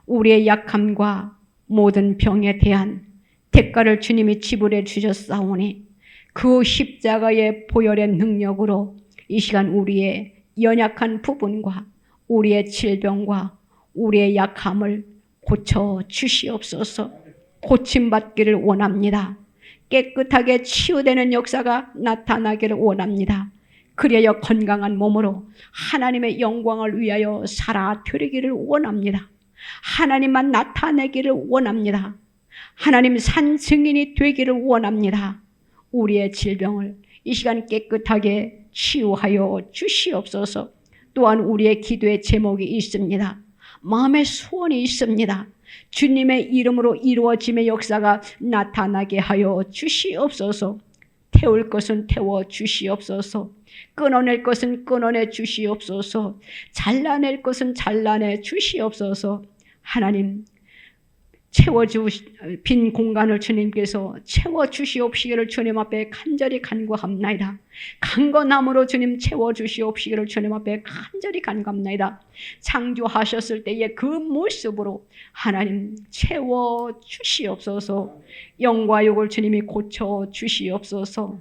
우리의 약함과 모든 병에 대한 대가를 주님이 지불해 주셨사오니 그 십자가의 보혈의 능력으로 이 시간 우리의 연약한 부분과 우리의 질병과 우리의 약함을 고쳐 주시옵소서. 고침받기를 원합니다. 깨끗하게 치유되는 역사가 나타나기를 원합니다. 그래야 건강한 몸으로 하나님의 영광을 위하여 살아드리기를 원합니다. 하나님만 나타내기를 원합니다. 하나님 산 증인이 되기를 원합니다. 우리의 질병을 이 시간 깨끗하게 치유하여 주시옵소서. 또한 우리의 기도의 제목이 있습니다. 마음의 소원이 있습니다. 주님의 이름으로 이루어짐의 역사가 나타나게 하여 주시옵소서. 태울 것은 태워 주시옵소서. 끊어낼 것은 끊어내 주시옵소서. 잘라낼 것은 잘라내 주시옵소서. 하나님 빈 공간을 주님께서 채워주시옵시기를 주님 앞에 간절히 간구합나이다. 강건함으로 주님 채워주시옵시기를 주님 앞에 간절히 간구합나이다. 창조하셨을 때의 그 모습으로 하나님 채워주시옵소서. 영과 육을 주님이 고쳐주시옵소서.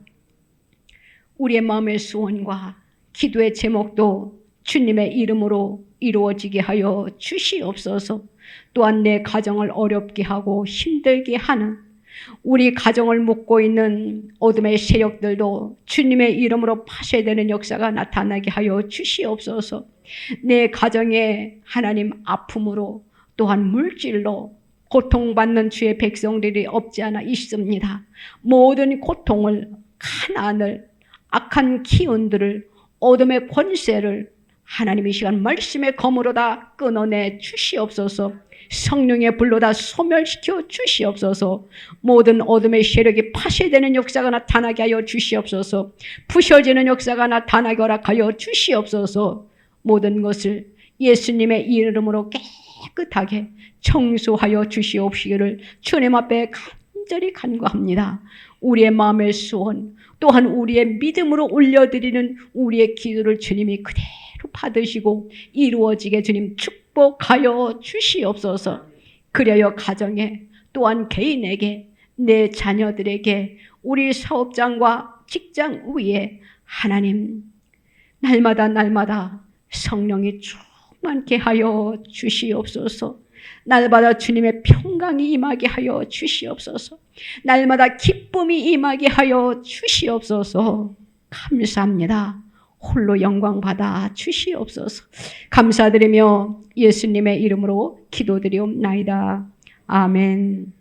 우리의 마음의 소원과 기도의 제목도 주님의 이름으로 이루어지게 하여 주시옵소서. 또한 내 가정을 어렵게 하고 힘들게 하는 우리 가정을 묶고 있는 어둠의 세력들도 주님의 이름으로 파쇄되는 역사가 나타나게 하여 주시옵소서. 내 가정에 하나님 아픔으로 또한 물질로 고통받는 주의 백성들이 없지 않아 있습니다. 모든 고통을, 가난을, 악한 기운들을, 어둠의 권세를 하나님 이 시간 말씀의 검으로 다 끊어내 주시옵소서. 성령의 불로 다 소멸시켜 주시옵소서. 모든 어둠의 세력이 파쇄되는 역사가 나타나게 하여 주시옵소서. 부셔지는 역사가 나타나게 허락하여 주시옵소서. 모든 것을 예수님의 이름으로 깨끗하게 청소하여 주시옵시기를 주님 앞에 간절히 간구합니다. 우리의 마음의 소원 또한 우리의 믿음으로 올려드리는 우리의 기도를 주님이 그대로 받으시고 이루어지게 주님 축복하여 주시옵소서. 그리하여 가정에 또한 개인에게 내 자녀들에게 우리 사업장과 직장 위에 하나님 날마다 성령이 충만케 하여 주시옵소서. 날마다 주님의 평강이 임하게 하여 주시옵소서. 날마다 기쁨이 임하게 하여 주시옵소서. 감사합니다. 홀로 영광 받아 주시옵소서. 감사드리며 예수님의 이름으로 기도드리옵나이다. 아멘.